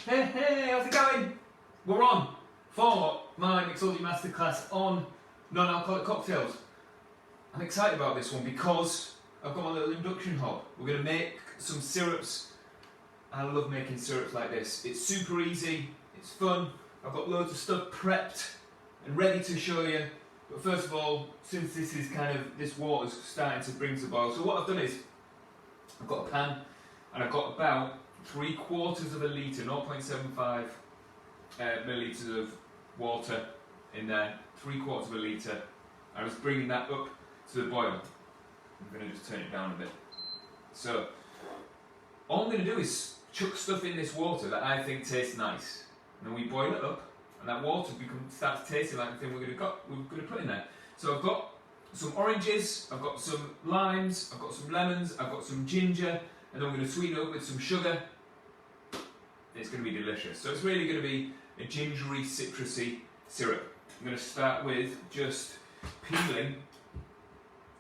Hey, how's it going? We're on for my Mixology Masterclass on non-alcoholic cocktails. I'm excited about this one because I've got my little induction hob. We're going to make some syrups. I love making syrups like this. It's super easy, it's fun. I've got loads of stuff prepped and ready to show you. But first of all, since this water's starting to bring to boil, so what I've done is I've got a pan and I've got about 3/4 of a litre, 0.75 millilitres of water in there, 3/4 of a litre. I was bringing that up to the boil. I'm going to just turn it down a bit. So, all I'm going to do is chuck stuff in this water that I think tastes nice. And then we boil it up, and that water starts tasting like the thing we're going to put in there. So I've got some oranges, I've got some limes, I've got some lemons, I've got some ginger, and then we're going to sweeten it up with some sugar. It's going to be delicious. So it's really going to be a gingery, citrusy syrup. I'm going to start with just peeling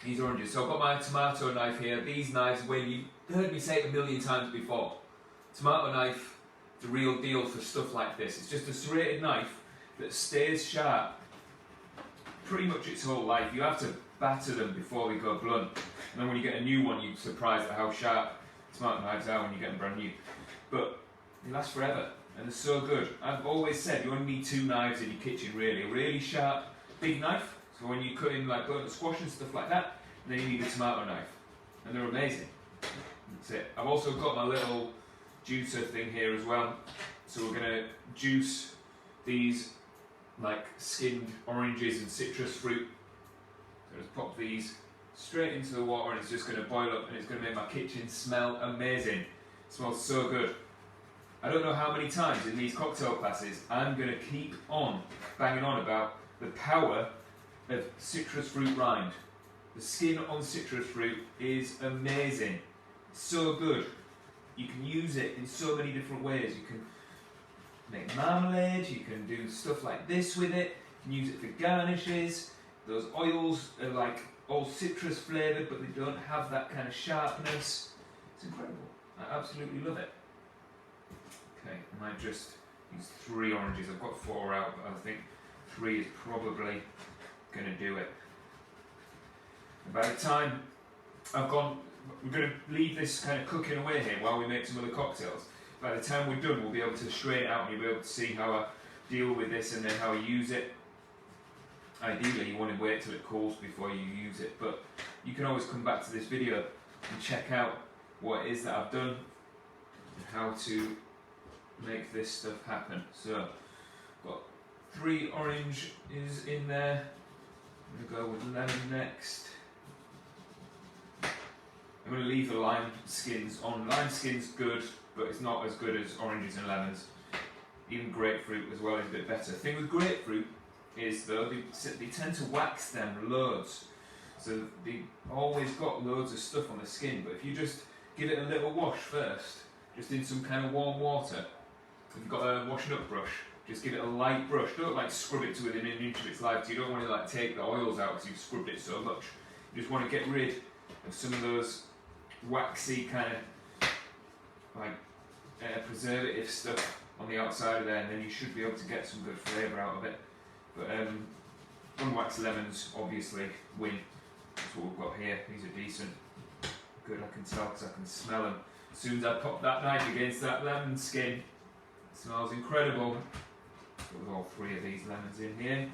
these oranges. So I've got my tomato knife here. These knives, you've heard me say it a million times before. Tomato knife, the real deal for stuff like this. It's just a serrated knife that stays sharp pretty much its whole life. You have to batter them before they go blunt. And then when you get a new one, you're surprised at how sharp tomato knives are when you get them brand new. But they last forever, and they're so good. I've always said you only need 2 knives in your kitchen, really. A really sharp, big knife, so when you cut in like burnt squash and stuff like that, and then you need a tomato knife. And they're amazing. That's it. I've also got my little juicer thing here as well. So we're going to juice these like skinned oranges and citrus fruit. So just pop these straight into the water and it's just going to boil up and it's going to make my kitchen smell amazing. It smells so good. I don't know how many times in these cocktail classes I'm going to keep on banging on about the power of citrus fruit rind. The skin on citrus fruit is amazing. It's so good. You can use it in so many different ways. You can make marmalade, you can do stuff like this with it, you can use it for garnishes. Those oils are like all citrus flavoured but they don't have that kind of sharpness. It's incredible. I absolutely love it. Okay, I might just use 3 oranges. I've got 4 out, but I think 3 is probably going to do it. And by the time we're going to leave this kind of cooking away here while we make some other cocktails. By the time we're done, we'll be able to strain it out and you'll be able to see how I deal with this and then how I use it. Ideally, you want to wait till it cools before you use it, but you can always come back to this video and check out what it is that I've done and how to make this stuff happen. So, got 3 oranges in there. I'm going to go with lemon next. I'm going to leave the lime skins on. Lime skin's good, but it's not as good as oranges and lemons. Even grapefruit as well is a bit better. The thing with grapefruit is though, they tend to wax them loads. So they always got loads of stuff on the skin, but if you just give it a little wash first, just in some kind of warm water, if you've got a washing up brush, just give it a light brush. Don't like scrub it to within an inch of its life. So you don't want to like take the oils out because you've scrubbed it so much. You just want to get rid of some of those waxy kind of like preservative stuff on the outside of there, and then you should be able to get some good flavour out of it. But unwaxed lemons obviously win. That's what we've got here. These are decent. Good, I can tell because I can smell them. As soon as I pop that knife against that lemon skin, it smells incredible. Got all 3 of these lemons in here.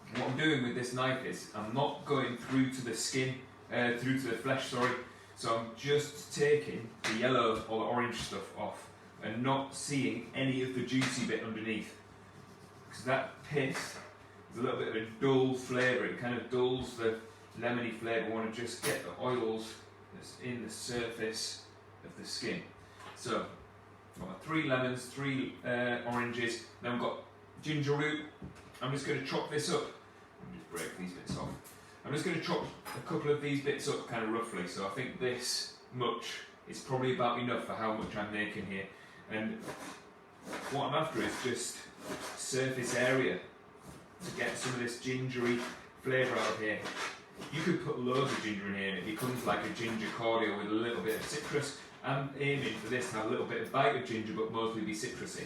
And what I'm doing with this knife is I'm not going through to the skin, through to the flesh, sorry. So I'm just taking the yellow or the orange stuff off and not seeing any of the juicy bit underneath. Because that pith is a little bit of a dull flavour. It kind of dulls the lemony flavour. I want to just get the oils that's in the surface of the skin. So I've got 3 lemons, 3 oranges, then I've got ginger root. I'm just going to chop this up. Let me just break these bits off. I'm just going to chop a couple of these bits up kind of roughly. So I think this much is probably about enough for how much I'm making here. And what I'm after is just surface area to get some of this gingery flavour out of here. You could put loads of ginger in here and it becomes like a ginger cordial with a little bit of citrus. I'm aiming for this to have a little bit of bite of ginger, but mostly be citrusy.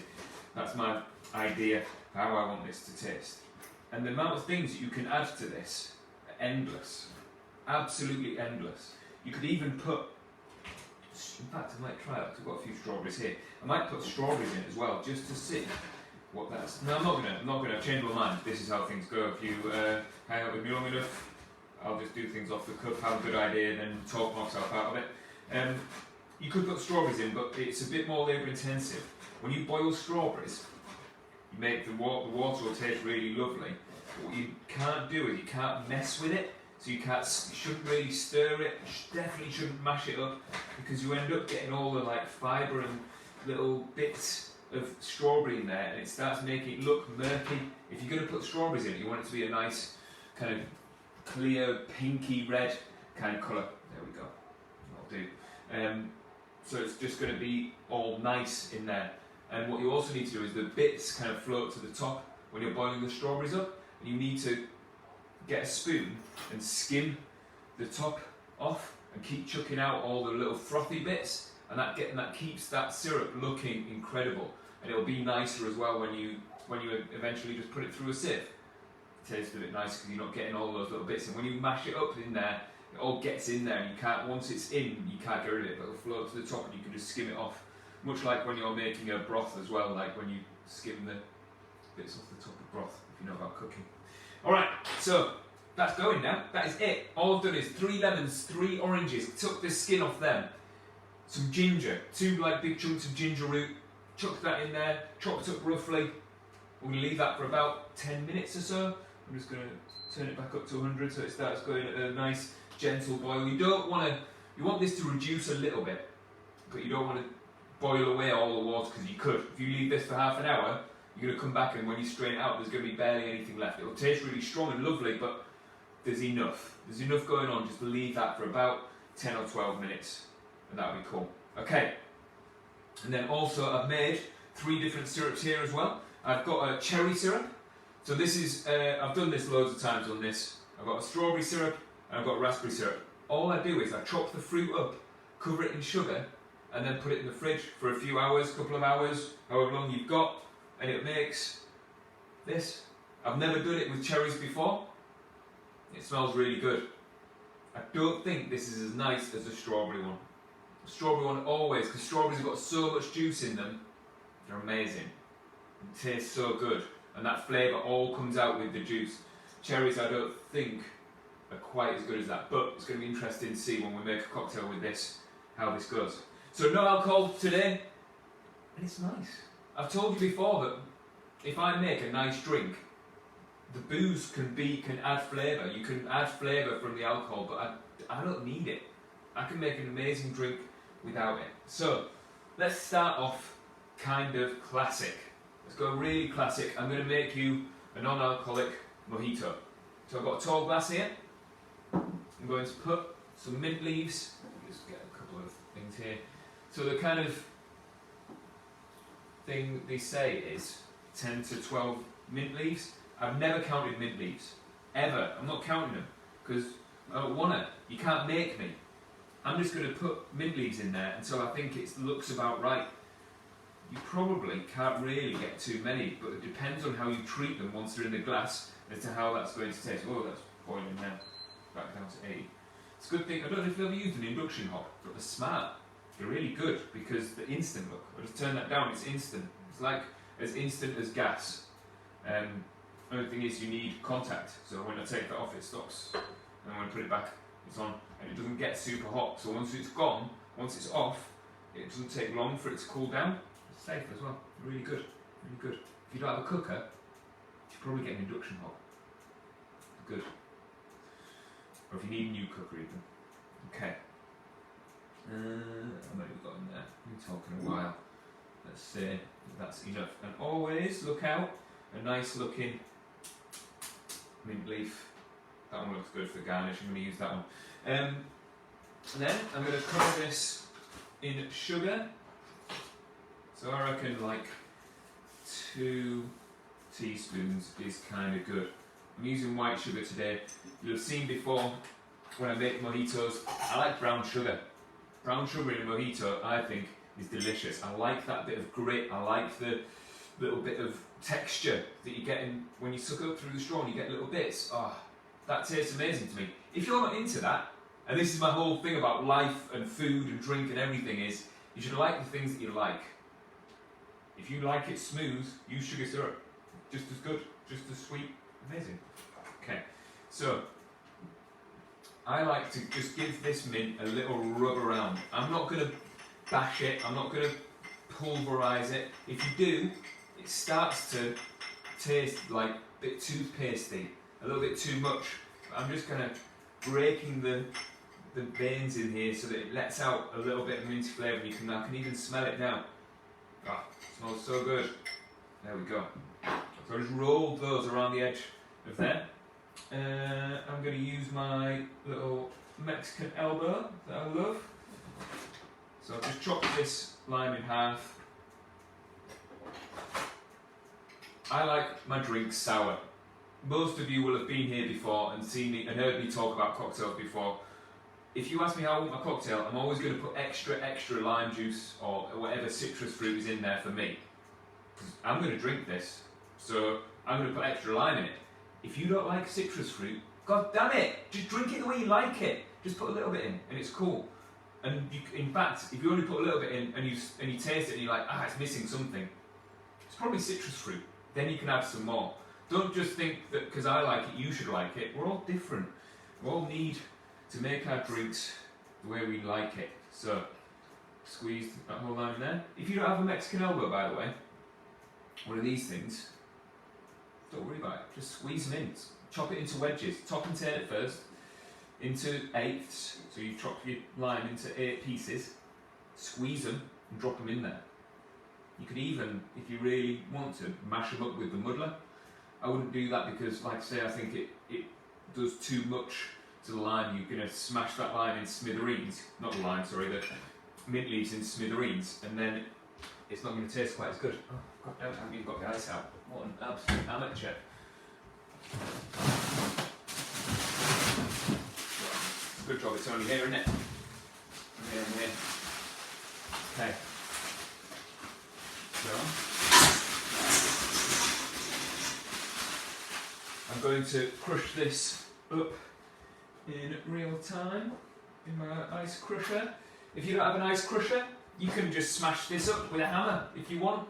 That's my idea of how I want this to taste. And the amount of things that you can add to this are endless. Absolutely endless. You could even put, in fact I might try that because I've got a few strawberries here. I might put strawberries in as well, just to see what that's. No, I'm not gonna change my mind. This is how things go. If you hang out with me long enough, I'll just do things off the cuff, have a good idea, and then talk myself out of it. You could put strawberries in, but it's a bit more labour intensive. When you boil strawberries, you make the water will taste really lovely. But what you can't do is you can't mess with it. So you shouldn't really stir it. You definitely shouldn't mash it up, because you end up getting all the like fibre and little bits of strawberry in there, and it starts making it look murky. If you're going to put strawberries in it, you want it to be a nice kind of clear pinky red kind of colour. There we go. That'll do. So it's just going to be all nice in there. And what you also need to do is the bits kind of float to the top when you're boiling the strawberries up, and you need to get a spoon and skim the top off and keep chucking out all the little frothy bits, and that keeps that syrup looking incredible, and it'll be nicer as well when you eventually just put it through a sieve. It tastes a bit nicer because you're not getting all those little bits, and when you mash it up in there, it all gets in there, and you can't, once it's in, you can't get rid of it, but it'll float to the top and you can just skim it off. Much like when you're making a broth as well, like when you skim the bits off the top of broth, if you know about cooking. Alright, so that's going now. That is it. All I've done is 3 lemons, 3 oranges, took the skin off them, some ginger, 2 like big chunks of ginger root, chucked that in there, chopped up roughly. We're going to leave that for about 10 minutes or so. I'm just going to turn it back up to 100 so it starts going at a nice gentle boil. You want this to reduce a little bit, but you don't want to boil away all the water, because you could. If you leave this for half an hour, you're going to come back and when you strain it out, there's going to be barely anything left. It'll taste really strong and lovely, but there's enough. There's enough going on just to leave that for about 10 or 12 minutes, and that'll be cool. Okay, and then also I've made 3 different syrups here as well. I've got a cherry syrup. So this is, I've done this loads of times on this. I've got a strawberry syrup and I've got raspberry syrup. All I do is I chop the fruit up, cover it in sugar, and then put it in the fridge for a few hours, couple of hours, however long you've got, and it makes this. I've never done it with cherries before. It smells really good. I don't think this is as nice as the strawberry one. The strawberry one always, because strawberries have got so much juice in them, they're amazing. It tastes so good, and that flavour all comes out with the juice. Cherries I don't think are quite as good as that, but it's going to be interesting to see when we make a cocktail with this, how this goes. So no alcohol today, and it's nice. I've told you before that if I make a nice drink, the booze can add flavour. You can add flavour from the alcohol, but I don't need it. I can make an amazing drink without it. So let's start off kind of classic. Let's go really classic. I'm going to make you a non-alcoholic mojito. So I've got a tall glass here. I'm going to put some mint leaves. Just get a couple of things here. So the kind of thing they say is 10 to 12 mint leaves. I've never counted mint leaves, ever. I'm not counting them because I don't want to. You can't make me. I'm just going to put mint leaves in there until I think it looks about right. You probably can't really get too many, but it depends on how you treat them once they're in the glass as to how that's going to taste. Oh, that's boiling now. Back down to 80. It's a good thing. I don't know if you've ever used an induction hob, but they're smart. They're really good because the instant look. I'll just turn that down. It's instant. It's like as instant as gas. Only thing is you need contact. So when I take that off, it stops, and when I put it back, it's on, and it doesn't get super hot. So once it's gone, once it's off, it doesn't take long for it to cool down. It's safe as well. Really good. Really good. If you don't have a cooker, you should probably get an induction hob. Good. Or if you need a new cooker even. Okay. How many have we got in there? We've been talking a while. Let's say that's enough. And always look out, a nice looking mint leaf. That one looks good for garnish. I'm going to use that one. And then I'm going to cover this in sugar. So I reckon like 2 teaspoons is kind of good. I'm using white sugar today. You'll have seen before when I make mojitos, I like brown sugar. Brown sugar in a mojito, I think, is delicious. I like that bit of grit. I like the little bit of texture that you get in when you suck up through the straw and you get little bits. Oh, that tastes amazing to me. If you're not into that, and this is my whole thing about life and food and drink and everything, is you should like the things that you like. If you like it smooth, use sugar syrup. Just as good, just as sweet, amazing. Okay, so I like to just give this mint a little rub around. I'm not going to bash it, I'm not going to pulverise it. If you do, it starts to taste like a bit toothpastey, a little bit too much. I'm just kind of breaking the veins in here so that it lets out a little bit of minty flavour. I can even smell it now. Ah, it smells so good. There we go. So I just rolled those around the edge of there. I'm going to use my little Mexican elbow that I love. So I've just chopped this lime in half. I like my drinks sour. Most of you will have been here before and seen me and heard me talk about cocktails before. If you ask me how I want my cocktail, I'm always going to put extra lime juice or whatever citrus fruit is in there for me. I'm going to drink this, so I'm going to put extra lime in it. If you don't like citrus fruit, god damn it, just drink it the way you like it. Just put a little bit in, and it's cool. And in fact, if you only put a little bit in and you taste it and you're like, it's missing something, it's probably citrus fruit. Then you can add some more. Don't just think that because I like it, you should like it. We're all different. We all need to make our drinks the way we like it. So, squeeze that whole lime in there. If you don't have a Mexican elbow, by the way, one of these things, don't worry about it. Just squeeze them in. Chop it into wedges. Top and tail it first, into eighths. So you chop your lime into 8 pieces, squeeze them and drop them in there. You could even, if you really want to, mash them up with the muddler. I wouldn't do that because, like I say, I think it does too much to the lime. You're going to smash that lime in smithereens, not the lime, sorry, the mint leaves in smithereens, and then it's not going to taste quite as good. Oh, God damn, I haven't even got the ice out. What an absolute amateur. Good job, it's only here, isn't it? Here and here. Okay. So, I'm going to crush this up in real time in my ice crusher. If you don't have an ice crusher, you can just smash this up with a hammer if you want.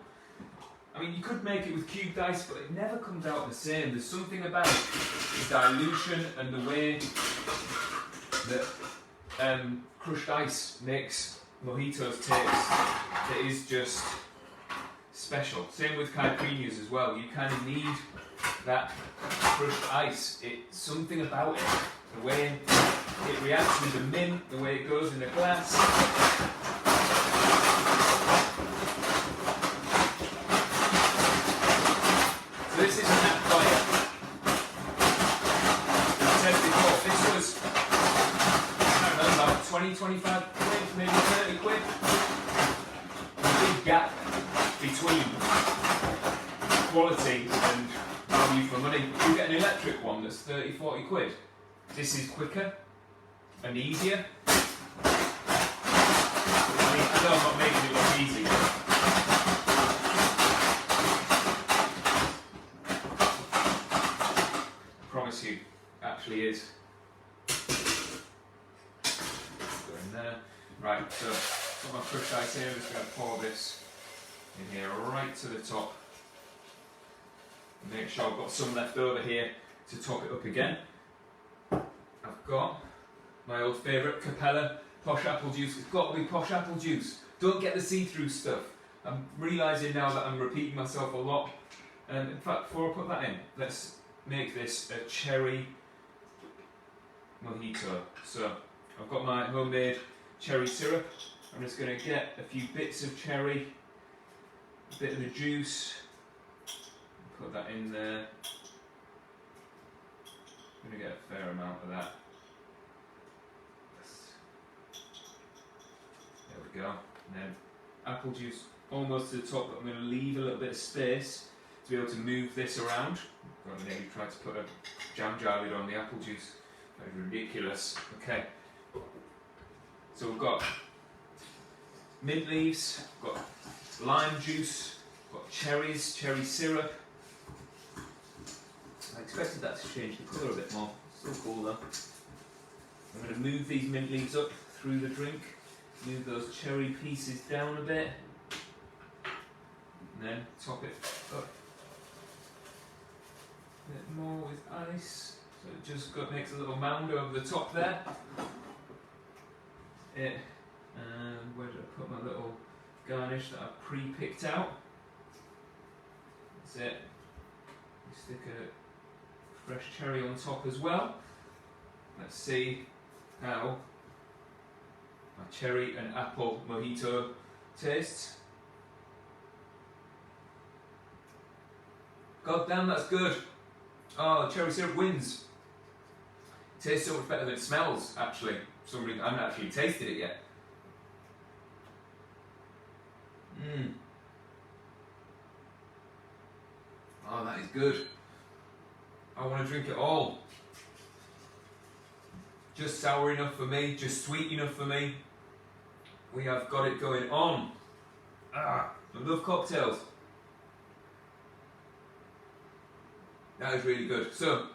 I mean, you could make it with cubed ice, but it never comes out the same. There's something about the dilution and the way that crushed ice makes mojitos taste that is just special. Same with caipirinhas as well. You kind of need that crushed ice. It's something about it. The way it reacts with the mint, the way it goes in the glass. So this isn't that quiet. I said before, this was, I don't know, about 20, 25 quid, maybe 30 quid. A big gap between quality and value for money. You get an electric one that's 30, 40 quid. This is quicker and easier. I mean, I know I'm not making it look easy. I promise you, it actually is. Go in there. Right, so got my crushed ice here. I'm just going to pour this in here right to the top. Make sure I've got some left over here to top it up again. I've got my old favourite Capella posh apple juice. It's got to be posh apple juice. Don't get the see-through stuff. I'm realising now that I'm repeating myself a lot. And in fact, before I put that in, let's make this a cherry mojito. So I've got my homemade cherry syrup. I'm just going to get a few bits of cherry, a bit of the juice, put that in there. I'm going to get a fair amount of that. There we go. And then apple juice almost to the top, but I'm going to leave a little bit of space to be able to move this around. I've nearly tried to put a jam jar lid on the apple juice. That is ridiculous. Okay. So we've got mint leaves, got lime juice, got cherries, cherry syrup. I expected that to change the colour a bit more. Still cool though. I'm going to move these mint leaves up through the drink, move those cherry pieces down a bit, and then top it up a bit more with ice. So it just makes a little mound over the top there. And where did I put my little garnish that I've pre-picked out? That's it. Stick a fresh cherry on top as well. Let's see how my cherry and apple mojito tastes. God damn, that's good. Oh, cherry syrup wins. It tastes so much better than it smells, actually. For some reason, I haven't actually tasted it yet. Oh, that is good. I want to drink it all. Just sour enough for me, just sweet enough for me. We have got it going on. I love cocktails. That is really good. So,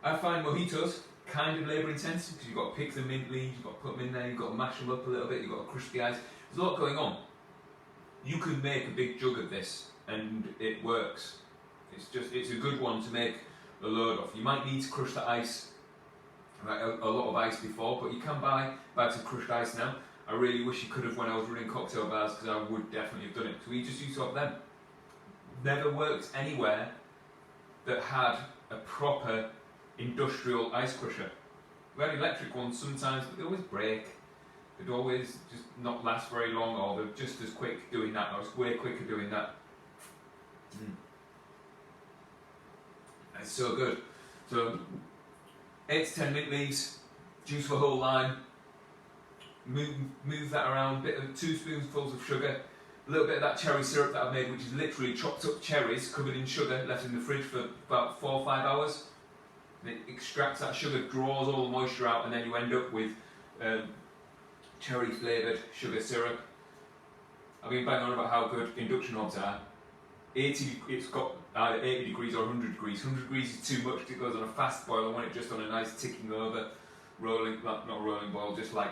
I find mojitos kind of labour intensive because you've got to pick the mint leaves, you've got to put them in there, you've got to mash them up a little bit, you've got to crush the ice. There's a lot going on. You could make a big jug of this and it works. It's a good one to make a load of. You might need to crush the ice, like a lot of ice before, but you can buy bags of crushed ice now. I really wish you could have when I was running cocktail bars because I would definitely have done it. So we just used to have them. Never worked anywhere that had a proper industrial ice crusher. We had electric ones sometimes, but they always break. They'd always just not last very long, or they're just as quick doing that. I was way quicker doing that. It's so good. So 8 to 10 mint leaves, juice of a whole lime. Move that around. Bit of 2 spoonfuls of sugar. A little bit of that cherry syrup that I've made, which is literally chopped up cherries covered in sugar, left in the fridge for about 4 or 5 hours. And it extracts that sugar, draws all the moisture out, and then you end up with cherry flavoured sugar syrup. I've been banging on about how good induction hobs are. It's got either 80 degrees or 100 degrees. 100 degrees is too much because it goes on a fast boil. I want it just on a nice ticking over, not rolling boil, just like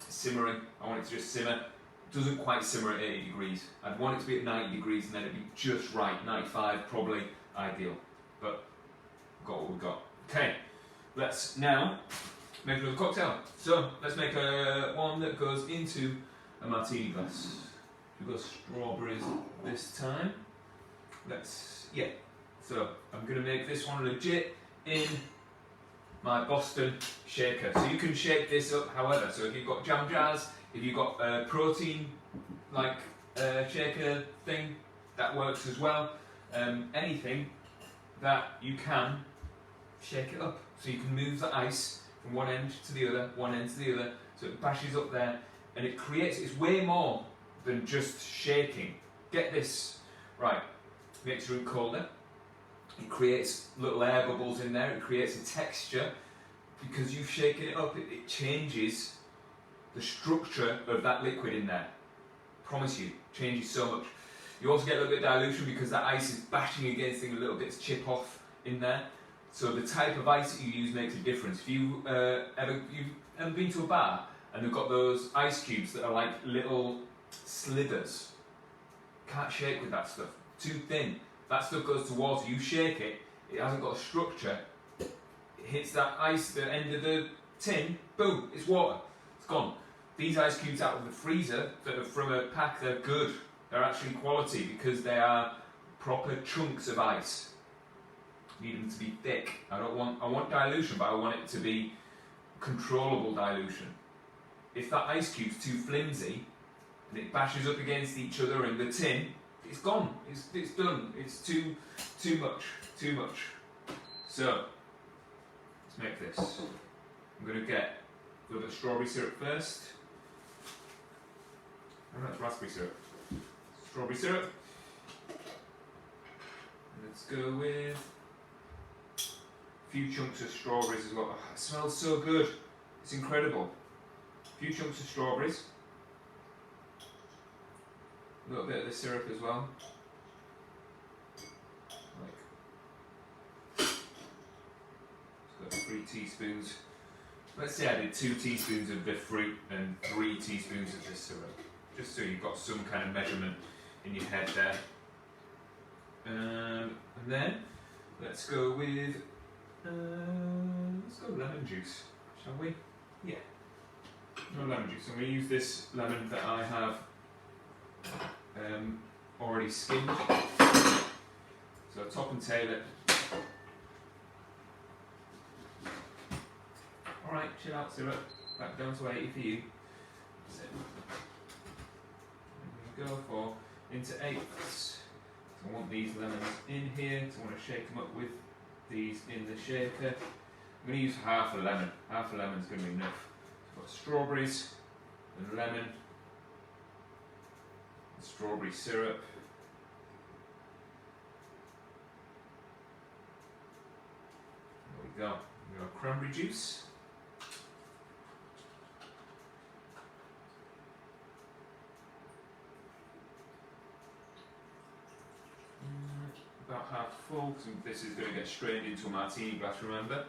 simmering. I want it to just simmer. It doesn't quite simmer at 80 degrees. I'd want it to be at 90 degrees and then it'd be just right. 95 probably ideal, but got what we've got. Okay, let's now make another cocktail. So let's make one that goes into a martini glass. We've got strawberries this time. So I'm going to make this one legit in my Boston shaker. So you can shake this up however. So if you've got jam jars, if you've got a protein like shaker thing, that works as well. Anything that you can shake it up. So you can move the ice from one end to the other, one end to the other, so it bashes up there, and it creates, it's way more than just shaking. Get this right, makes your drink colder, it creates little air bubbles in there, it creates a texture, because you've shaken it up, it changes the structure of that liquid in there. Promise you, changes so much. You also get a little bit of dilution because that ice is bashing against things, little bits chip off in there. So the type of ice that you use makes a difference. If you've ever been to a bar and they've got those ice cubes that are like little slithers, can't shake with that stuff. Too thin. That stuff goes to water. You shake it, it hasn't got a structure. It hits that ice, the end of the tin, boom, it's water. It's gone. These ice cubes out of the freezer that are from a pack, they're good. They're actually quality because they are proper chunks of ice. Need them to be thick. I want dilution, but I want it to be controllable dilution. If that ice cube's too flimsy and it bashes up against each other in the tin, it's gone. It's done. It's too much. So let's make this. I'm going to get a little bit of strawberry syrup first. Oh, that's raspberry syrup. Strawberry syrup. Let's go with a few chunks of strawberries as well. Oh, it smells so good. It's incredible. a few chunks of strawberries, a little bit of the syrup as well. Like, it's got 3 teaspoons. Let's say I did 2 teaspoons of the fruit and 3 teaspoons of the syrup, just so you've got some kind of measurement in your head there. And then let's go with lemon juice, shall we? Yeah, no lemon juice. I'm going to use this lemon that I have already skimmed. So top and tail it. Alright, chill out syrup, back down to 80 for you. That's it. And we go for into 8ths. So I want these lemons in here, so I want to shake them up with these in the shaker. I'm going to use half a lemon. Half a lemon is going to be enough. So I've got strawberries and lemon, and strawberry syrup. There we go. We've got cranberry juice. About half full, so this is going to get strained into a martini glass, remember.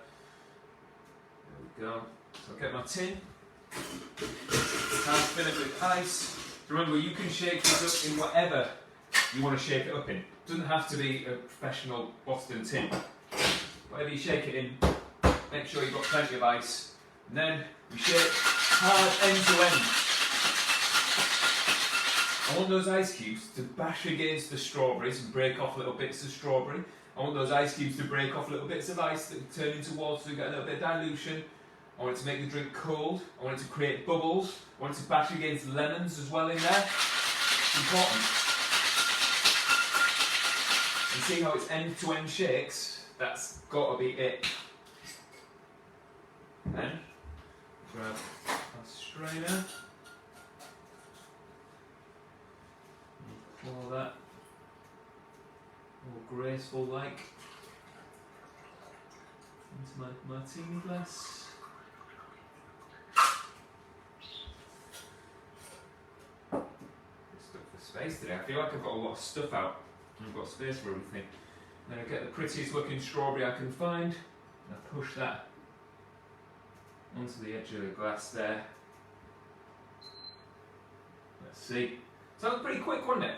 There we go. So I'll get my tin, half fill it with ice. Remember, you can shake this up in whatever you want to shake it up in. It doesn't have to be a professional Boston tin. Whatever you shake it in, make sure you've got plenty of ice. And then we shake hard end to end. I want those ice cubes to bash against the strawberries and break off little bits of strawberry. I want those ice cubes to break off little bits of ice that turn into water so we get a little bit of dilution. I want it to make the drink cold. I want it to create bubbles. I want it to bash against lemons as well in there. It's important. And see how it's end-to-end shakes? That's got to be it. Then, grab a strainer. All that more graceful like into my martini glass. Good stuff for space today. I feel like I've got a lot of stuff out and I've got space for everything. Then I get the prettiest looking strawberry I can find and I push that onto the edge of the glass there. Let's see. So that was pretty quick, wasn't it?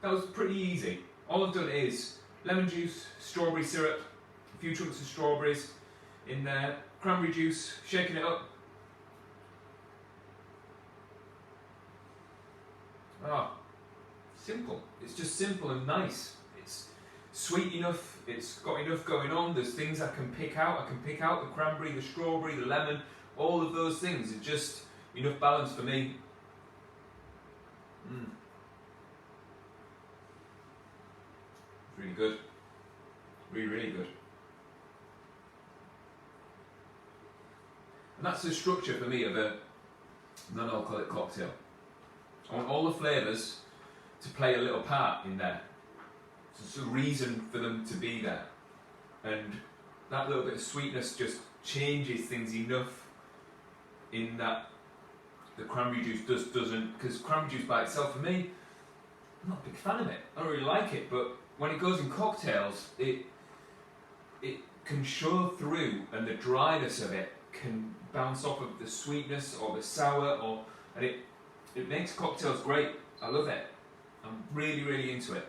That was pretty easy. All I've done is lemon juice, strawberry syrup, a few chunks of strawberries in there, cranberry juice, shaking it up. Ah, simple. It's just simple and nice. It's sweet enough, it's got enough going on. There's things I can pick out. I can pick out the cranberry, the strawberry, the lemon, all of those things. It's just enough balance for me. Really good. Really, really good. And that's the structure for me of a non-alcoholic cocktail. I want all the flavours to play a little part in there. So it's a reason for them to be there. And that little bit of sweetness just changes things enough in that the cranberry juice doesn't, because cranberry juice by itself for me, I'm not a big fan of it. I don't really like it, but when it goes in cocktails, it can show through, and the dryness of it can bounce off of the sweetness or the sour, and it makes cocktails great. I love it. I'm really, really into it.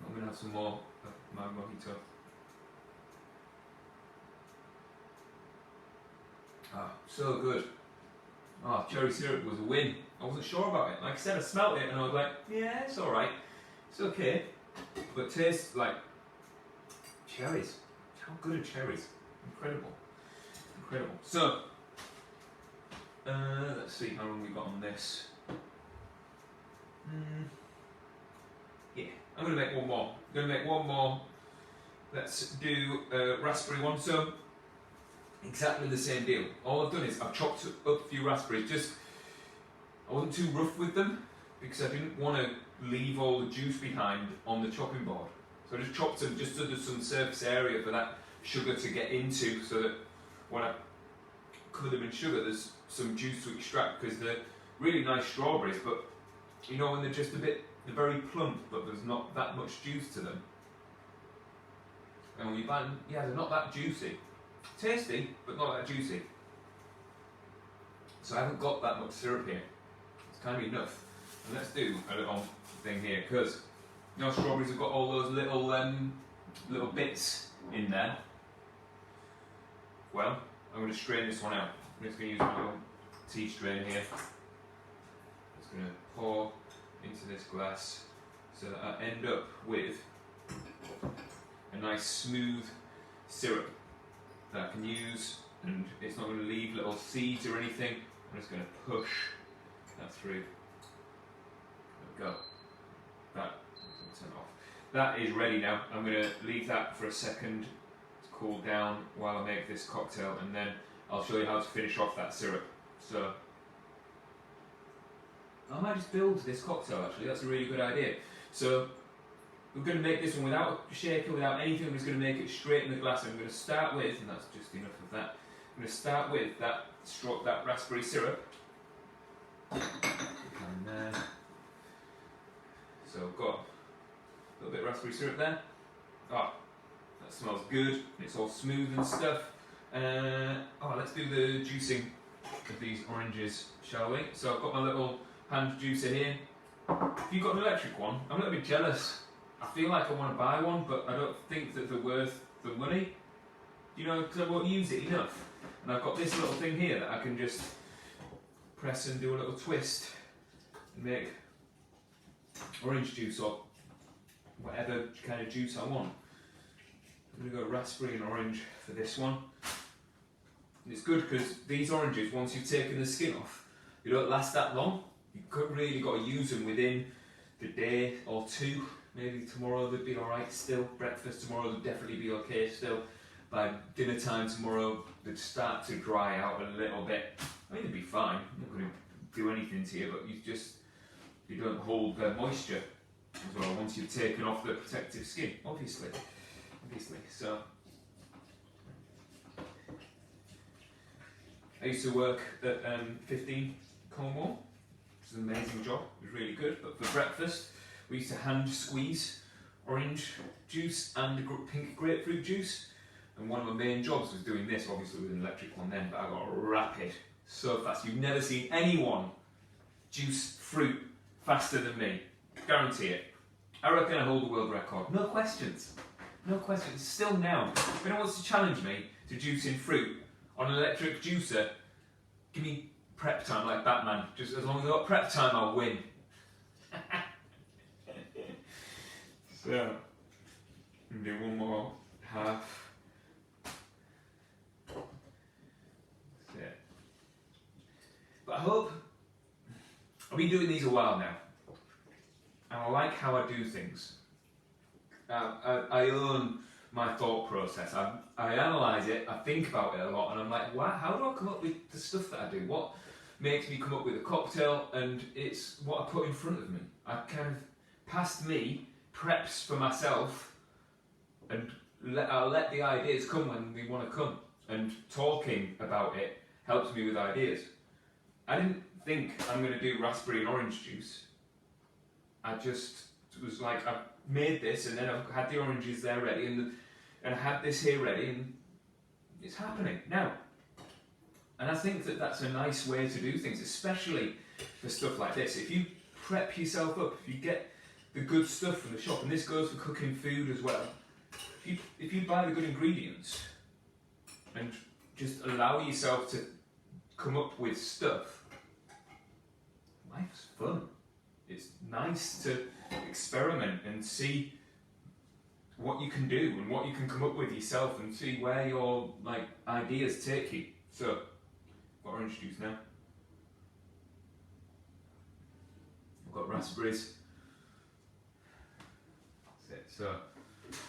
I'm going to have some more of my mojito. Ah, so good. Ah, cherry syrup was a win. I wasn't sure about it. Like I said, I smelt it and I was like, yeah, it's alright. It's okay. But it tastes like cherries. How good are cherries? Incredible. Incredible. So, let's see how long we got on this. Yeah, I'm going to make one more. I'm going to make one more. Let's do a raspberry one. So, exactly the same deal. All I've done is I've chopped up a few raspberries. I wasn't too rough with them because I didn't want to leave all the juice behind on the chopping board. So I just chopped them just so there's some surface area for that sugar to get into, so that when I cover them in sugar there's some juice to extract because they're really nice strawberries, but you know when they're just they're very plump, but there's not that much juice to them. And when you bite them, yeah, they're not that juicy. Tasty, but not that juicy. So I haven't got that much syrup here. It's kind of enough. And let's do a little thing here, because you know strawberries have got all those little little bits in there. Well, I'm going to strain this one out. I'm just going to use my little tea strainer here. Just going to pour into this glass so that I end up with a nice smooth syrup that I can use, and it's not going to leave little seeds or anything. I'm just going to push that through. There we go. That, turn it off. That is ready now. I'm going to leave that for a second to cool down while I make this cocktail, and then I'll show you how to finish off that syrup. So I might just build this cocktail actually, that's a really good idea. So we're going to make this one without a shaker, without anything. I'm just going to make it straight in the glass. I'm going to start with, and that's just enough of that, I'm going to start with that raspberry syrup. And there. So I've got a little bit of raspberry syrup there. Oh, that smells good. It's all smooth and stuff. Let's do the juicing of these oranges, shall we? So I've got my little hand juicer here. If you've got an electric one, I'm a little bit jealous. I feel like I want to buy one, but I don't think that they're worth the money. You know, because I won't use it enough. And I've got this little thing here that I can just press and do a little twist and make orange juice or whatever kind of juice I want. I'm going to go raspberry and orange for this one. And it's good because these oranges, once you've taken the skin off, they don't last that long. You've really got to use them within the day or two. Maybe tomorrow they'd be alright still. Breakfast tomorrow would definitely be okay still. By dinner time tomorrow they'd start to dry out a little bit. I mean they'd be fine. I'm not going to do anything to you, but you don't hold the moisture as well once you've taken off the protective skin, obviously. So I used to work at 15 Cornwall, which was an amazing job. It was really good. But for breakfast, we used to hand squeeze orange juice and pink grapefruit juice. And one of my main jobs was doing this, obviously with an electric one then, but I got rapid so fast. You've never seen anyone juice fruit faster than me. Guarantee it. I reckon I hold the world record. No questions. No questions. Still now. If anyone wants to challenge me to juicing fruit on an electric juicer, give me prep time like Batman. Just as long as I've got prep time, I'll win. So, I'm going to do one more half. That's it. But I hope, I've been doing these a while now, and I like how I do things. I own my thought process. I analyse it, I think about it a lot, and I'm like, wow, how do I come up with the stuff that I do? What makes me come up with a cocktail? And it's what I put in front of me. I kind of, past me, preps for myself, and I'll let the ideas come when they want to come. And talking about it helps me with ideas. I didn't think I'm going to do raspberry and orange juice. I just was like, I made this, and then I've had the oranges there ready, and I had this here ready, and it's happening now. And I think that that's a nice way to do things, especially for stuff like this. If you prep yourself up, if you get the good stuff from the shop, and this goes for cooking food as well, if you buy the good ingredients and just allow yourself to come up with stuff, life's fun. It's nice to experiment and see what you can do and what you can come up with yourself, and see where your ideas take you. So, got orange juice now. I've got raspberries. That's it. So,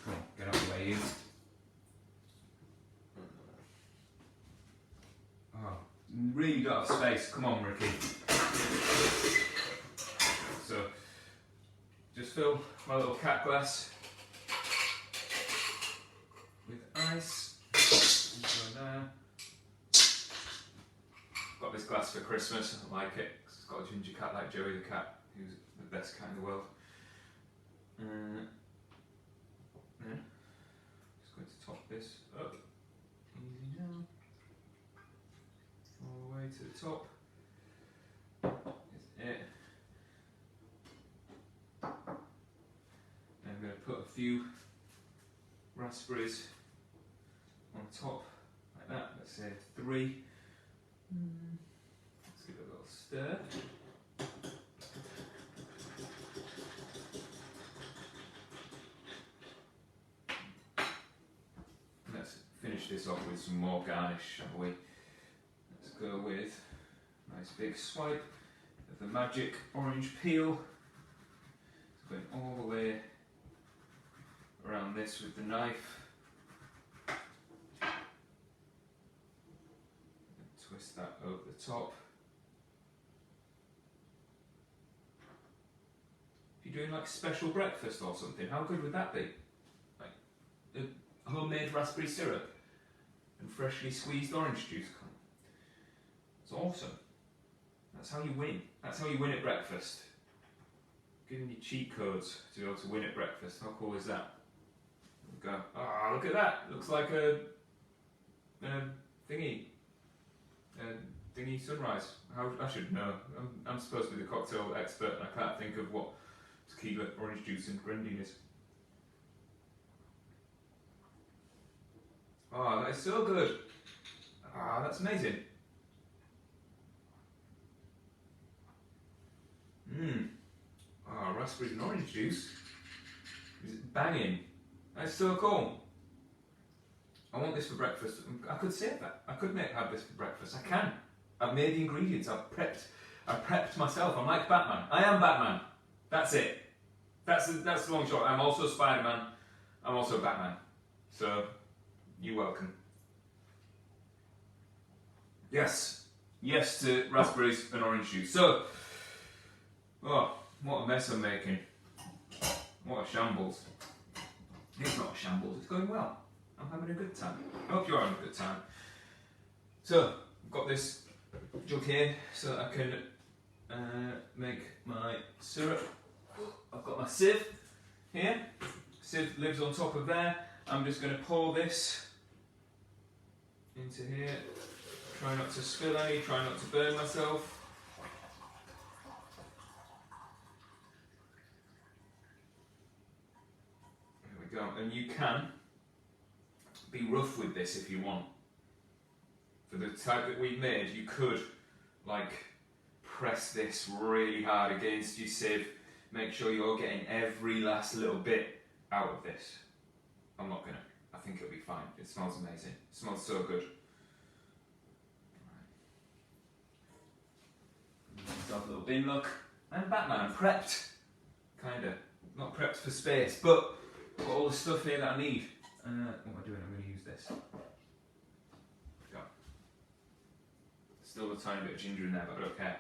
come on, get out of the way, you. Oh, really don't have space. Come on, Ricky. So, just fill my little cat glass with ice. Go there. Got got this glass for Christmas. I like it. It's got a ginger cat like Joey the cat, who's the best cat in the world. Yeah. Just going to top this up. Easy now. All the way to the top. Is it. And I'm going to put a few raspberries on top, like that. Let's say 3. Let's give it a little stir. Let's finish this off with some more garnish, shall we? Let's go with a nice big swipe of the magic orange peel. It's going all the way around this with the knife. Twist that over the top. If you're doing like special breakfast or something, how good would that be? Like a homemade raspberry syrup and freshly squeezed orange juice. It's awesome. That's how you win. That's how you win at breakfast. Giving you cheat codes to be able to win at breakfast. How cool is that? Go. Ah, look at that. Looks like a thingy. Thingy sunrise. I should know. I'm supposed to be the cocktail expert and I can't think of what tequila, orange juice and grenadine is. Ah, that is so good. Ah, that's amazing. Ah, raspberries and orange juice is banging. That's so cool. I want this for breakfast. I could save that. I could have this for breakfast. I can. I've made the ingredients. I've prepped myself. I'm like Batman. I am Batman. That's it. That's the long shot. I'm also Spider-Man. I'm also Batman. So, you're welcome. Yes. Yes to raspberries and orange juice. So, oh, what a mess I'm making. What a shambles. It's not a shambles. It's going well. I'm having a good time. I hope you're having a good time. So, I've got this jug here so that I can make my syrup. I've got my sieve here. Sieve lives on top of there. I'm just going to pour this into here. Try not to spill any, try not to burn myself. There we go. And you can be rough with this if you want. For the type that we've made, you could like press this really hard against your sieve. Make sure you're getting every last little bit out of this. I'm not gonna. I think it'll be fine. It smells amazing. It smells so good. Myself a little bin look. I'm Batman. I'm prepped. Kinda. Not prepped for space, but got all the stuff here that I need. What am I doing? I'm going to use this. Go. Still a tiny bit of ginger in there, but I don't care.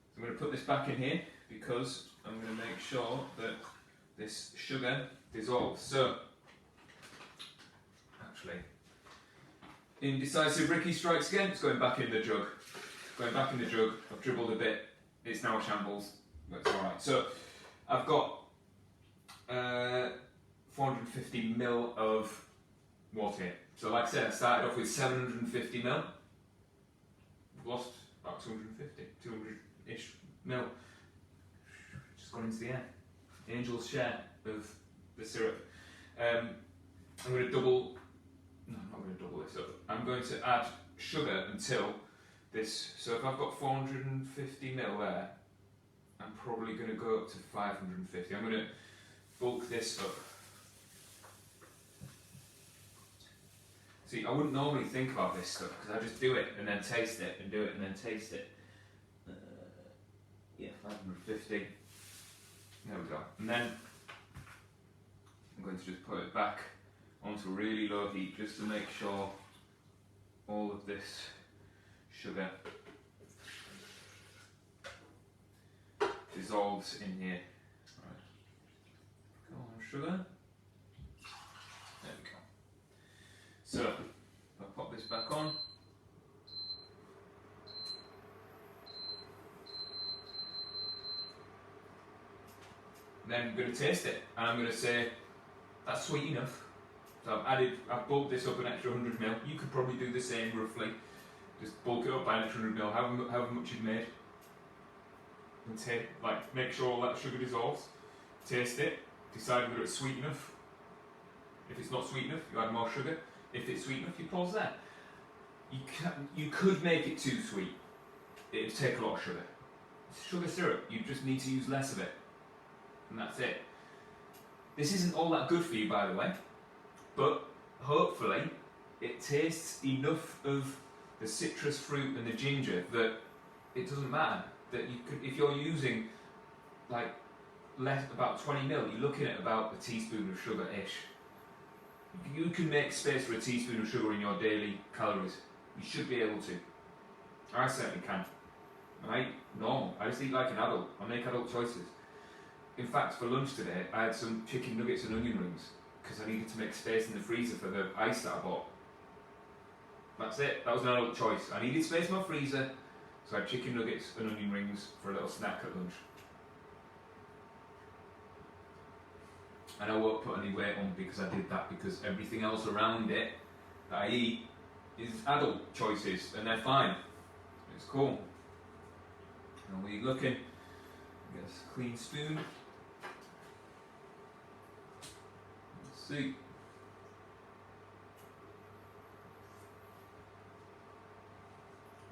So I'm going to put this back in here because I'm going to make sure that this sugar dissolves. So, actually, indecisive Ricky strikes again. It's going back in the jug. Going back in the jug. I've dribbled a bit. It's now a shambles, but it's alright. So, I've got 450 ml of water here. So like I said, I started off with 750 ml. I've lost about 200-ish ml. Just gone into the air. Angel's share of the syrup. I'm going to double, no, I'm not going to double this up. I'm going to add sugar until this, so if I've got 450 ml there, I'm probably going to go up to 550. I'm going to bulk this up. See, I wouldn't normally think about this stuff because I just do it and then taste it and do it and then taste it. Yeah, 550. There we go. And then I'm going to just put it back onto really low heat just to make sure all of this sugar dissolves in here. Right. Come on, sugar. There we go. So, I'll pop this back on. then I'm going to taste it, and I'm going to say, that's sweet enough. So I've bulked this up an extra 100ml. You could probably do the same roughly. Just bulk it up by an extra 100ml, however much you've made. And make sure all that sugar dissolves. Taste it, decide whether it's sweet enough. If it's not sweet enough, you add more sugar. If it's sweet enough, you pause there. You could make it too sweet. It'd take a lot of sugar. It's sugar syrup, you just need to use less of it. And that's it. This isn't all that good for you, by the way, but hopefully it tastes enough of the citrus fruit and the ginger that it doesn't matter. That you could, if you're using like about 20ml, you're looking at about a teaspoon of sugar-ish. You can make space for a teaspoon of sugar in your daily calories. You should be able to. I certainly can. Right? Normal. I just eat like an adult. I make adult choices. In fact, for lunch today, I had some chicken nuggets and onion rings because I needed to make space in the freezer for the ice that I bought. That's it. That was an adult choice. I needed space in my freezer, so I had chicken nuggets and onion rings for a little snack at lunch. And I won't put any weight on because I did that, because everything else around it that I eat is adult choices, and they're fine. It's cool. And we're looking. Get a clean spoon. Let's see.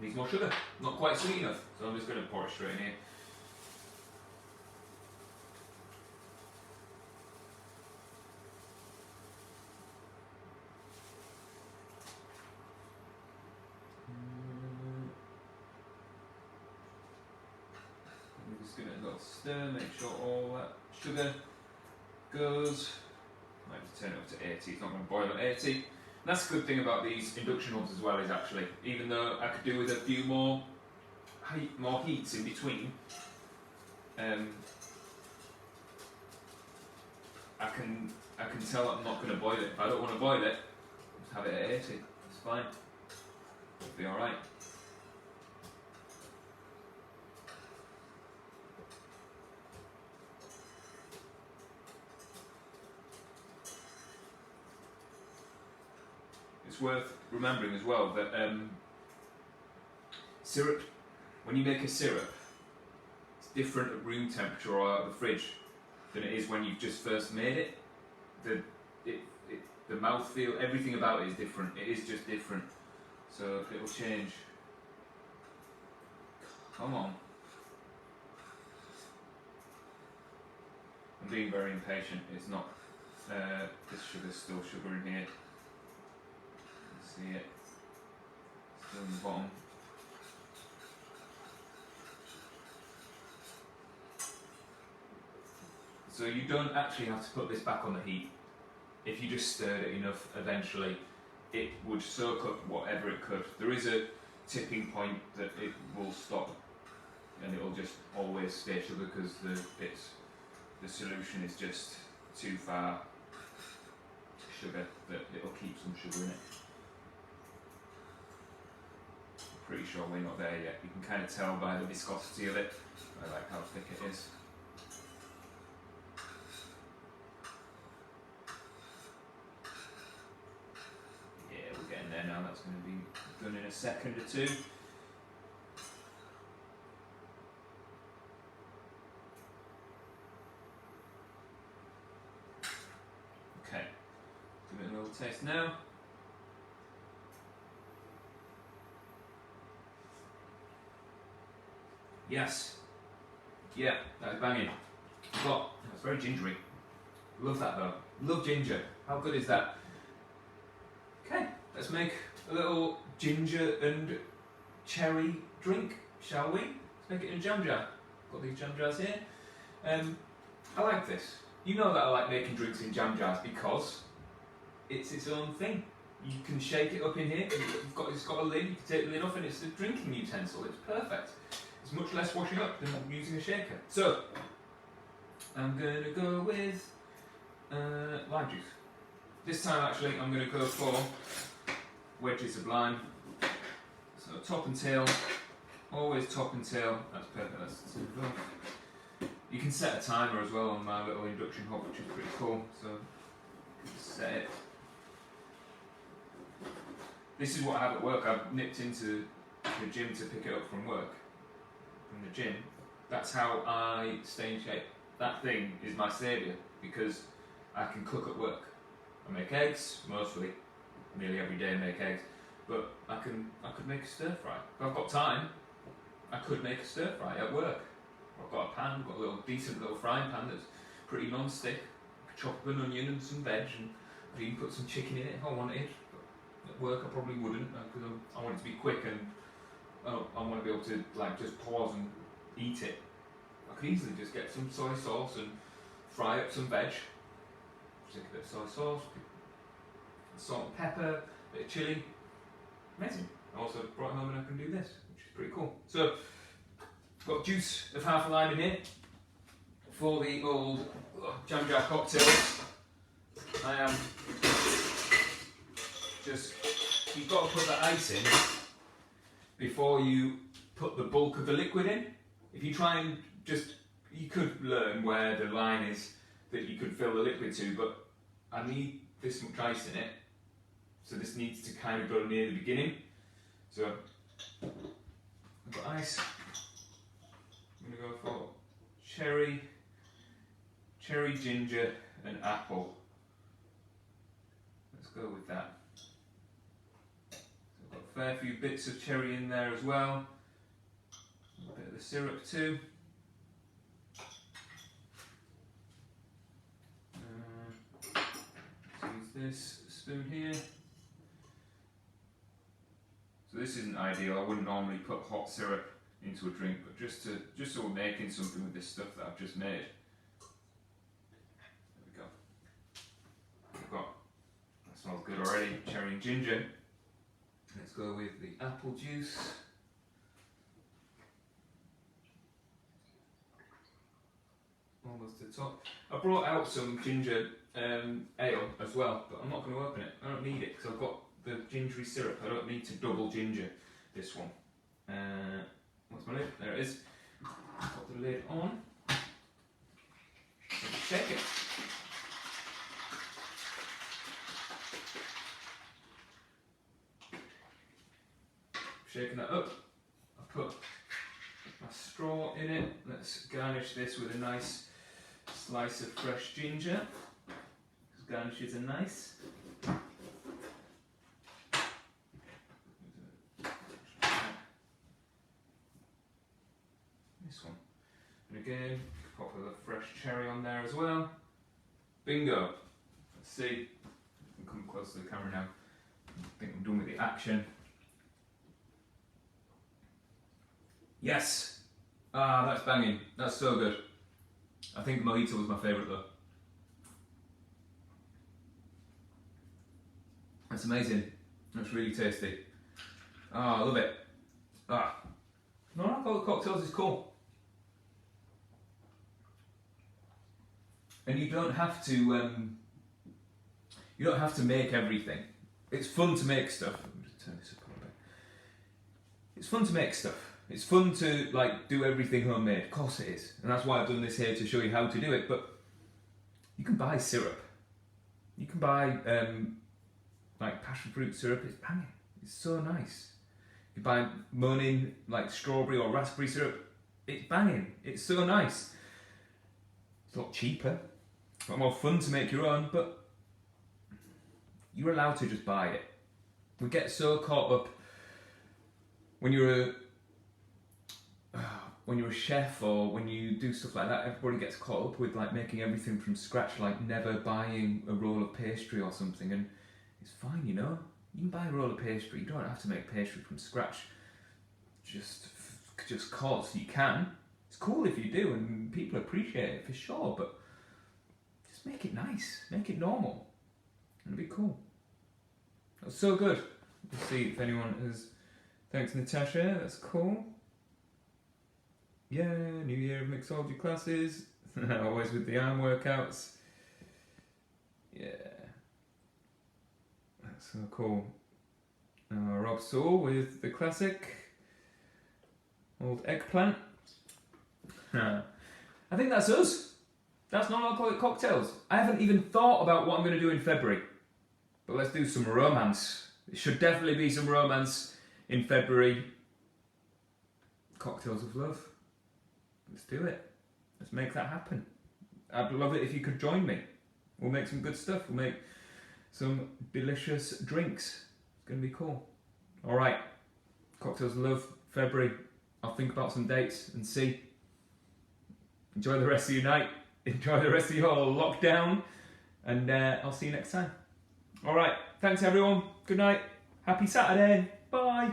Needs more sugar. Not quite sweet enough, so I'm just going to pour it straight in here. I'm just going to go stir, make sure all that sugar goes. I might have to turn it up to 80, it's not going to boil at 80. And that's the good thing about these induction hobs as well, is actually, even though I could do with a few more heats in between, I can tell I'm not going to boil it. If I don't want to boil it, just have it at 80. It's fine. It'll be alright. It's worth remembering as well that syrup, when you make a syrup, it's different at room temperature or out of the fridge than it is when you've just first made it. The mouthfeel, everything about it is different. It is just different. So it'll change. Come on. I'm being very impatient. It's not. This sugar's still sugar in here. See it? Still on the bottom. So you don't actually have to put this back on the heat. If you just stirred it enough, eventually it would soak up whatever it could. There is a tipping point that it will stop, and it will just always stay sugar because the solution is just too far sugar that it'll keep some sugar in it. Pretty sure we're not there yet. You can kind of tell by the viscosity of it. I like how thick it is. Yeah, we're getting there now. That's going to be done in a second or two. Okay, give it a little taste now. Yes. Yeah, that is banging. That's very gingery. Love that though. Love ginger. How good is that? Okay, let's make a little ginger and cherry drink, shall we? Let's make it in a jam jar. Got these jam jars here. I like this. You know that I like making drinks in jam jars because it's its own thing. You can shake it up in here. It's got a lid. You can take the lid off, and it's a drinking utensil. It's perfect. It's much less washing up than using a shaker. So, I'm going to go with lime juice. This time actually I'm going to go for wedges of lime. So top and tail, always top and tail, that's perfect, that's You can set a timer as well on my little induction hob, which is pretty cool. So set it. This is what I have at work. I've nipped into the gym to pick it up from work, from the gym. That's how I stay in shape. That thing is my saviour because I can cook at work. I make eggs, mostly, nearly every day I make eggs, but I could make a stir fry. If I've got time, I could make a stir fry at work. I've got a pan, got a little decent little frying pan that's pretty non-stick. I could chop up an onion and some veg, and I'd even put some chicken in it if I wanted. But at work I probably wouldn't, because I want it to be quick and I want to be able to like just pause and eat it. I could easily just get some soy sauce and fry up some veg. Stick a bit of soy sauce, salt and pepper, a bit of chilli. Amazing. I also brought it home and I can do this, which is pretty cool. So, I've got juice of half a lime in here for the old jam jar cocktails. I am just, you've got to put the ice in before you put the bulk of the liquid in. If you try and just, you could learn where the line is that you could fill the liquid to, but I need this much ice in it, so this needs to kind of go near the beginning. So I've got ice. I'm going to go for cherry, ginger and apple. Let's go with that. So I've got a fair few bits of cherry in there as well. A bit of the syrup too. This spoon here. So this isn't ideal. I wouldn't normally put hot syrup into a drink, but just so we're making something with this stuff that I've just made. There we go. I've got, that smells good already, cherry and ginger. Let's go with the apple juice. Almost to the top. I brought out some ginger ale as well, but I'm not going to open it. I don't need it because I've got the gingery syrup. I don't need to double ginger this one. What's my lid? There it is. Put the lid on. Shake it. Shaking that up. I put my straw in it. Let's garnish this with a nice slice of fresh ginger. Garnishes are nice. This one. And again, pop a little fresh cherry on there as well. Bingo. Let's see. I can come close to the camera now. I think I'm done with the action. Yes! Ah, that's banging. That's so good. I think mojito was my favourite though. That's amazing. That's really tasty. Ah, I love it. Ah, non-alcoholic cocktails is cool. And you don't have to make everything. It's fun to make stuff. Let me just turn this up a little bit. It's fun to make stuff. It's fun to like do everything homemade. Of course it is. And that's why I've done this here to show you how to do it. But you can buy syrup. You can buy like passion fruit syrup. It's banging. It's so nice. You buy moaning like strawberry or raspberry syrup. It's banging. It's so nice. It's a lot cheaper. A lot more fun to make your own, but you're allowed to just buy it. We get so caught up when you're a chef or when you do stuff like that. Everybody gets caught up with like making everything from scratch, like never buying a roll of pastry or something. And it's fine, you know. You can buy a roll of pastry. You don't have to make pastry from scratch. Just cause you can. It's cool if you do, and people appreciate it for sure. But just make it nice. Make it normal. It'll be cool. That's so good. Let's see if anyone has. Thanks, Natasha. That's cool. Yeah, new year of mixology classes. Always with the arm workouts. Yeah. That's so cool. Rob Saul with the classic old eggplant. I think that's us. That's non-alcoholic cocktails. I haven't even thought about what I'm going to do in February. But let's do some romance. It should definitely be some romance in February. Cocktails of love. Let's do it. Let's make that happen. I'd love it if you could join me. We'll make some good stuff. We'll make some delicious drinks. It's going to be cool. All right. Cocktails of love, February. I'll think about some dates and see. Enjoy the rest of your night. Enjoy the rest of your lockdown. And I'll see you next time. All right. Thanks, everyone. Good night. Happy Saturday. Bye.